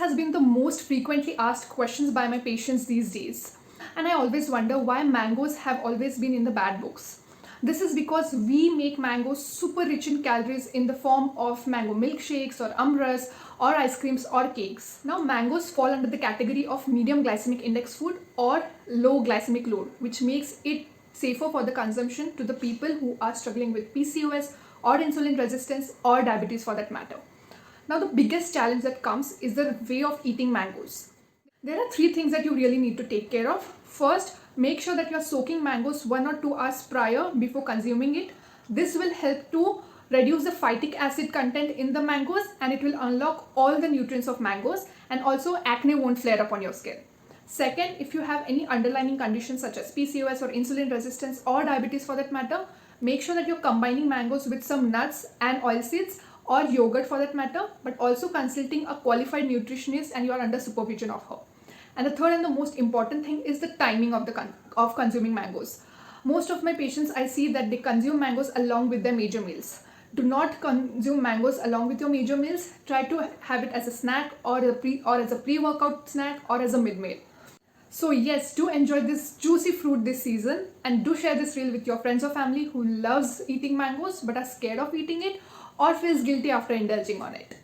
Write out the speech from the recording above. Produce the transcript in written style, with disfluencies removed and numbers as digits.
has been the most frequently asked questions by my patients these days. And I always wonder why mangoes have always been in the bad books. This is because we make mangoes super rich in calories in the form of mango milkshakes or umras or ice creams or cakes. Now mangoes fall under the category of medium glycemic index food or low glycemic load, which makes it safer for the consumption to the people who are struggling with PCOS or insulin resistance or diabetes for that matter. Now the biggest challenge that comes is the way of eating mangoes. There are 3 things that you really need to take care of. First, make sure that you're soaking mangoes 1 or 2 hours prior before consuming it. This will help to reduce the phytic acid content in the mangoes and it will unlock all the nutrients of mangoes, and also acne won't flare up on your skin. Second, if you have any underlying conditions such as PCOS or insulin resistance or diabetes for that matter, make sure that you're combining mangoes with some nuts and oilseeds or yogurt for that matter, but also consulting a qualified nutritionist and you are under supervision of her. And the third and the most important thing is the timing of consuming mangoes. Most of my patients, I see that they consume mangoes along with their major meals. Do not consume mangoes along with your major meals. Try to have it as a snack or as a pre-workout snack or as a mid-meal. So yes, do enjoy this juicy fruit this season, and do share this reel with your friends or family who loves eating mangoes but are scared of eating it or feels guilty after indulging on it.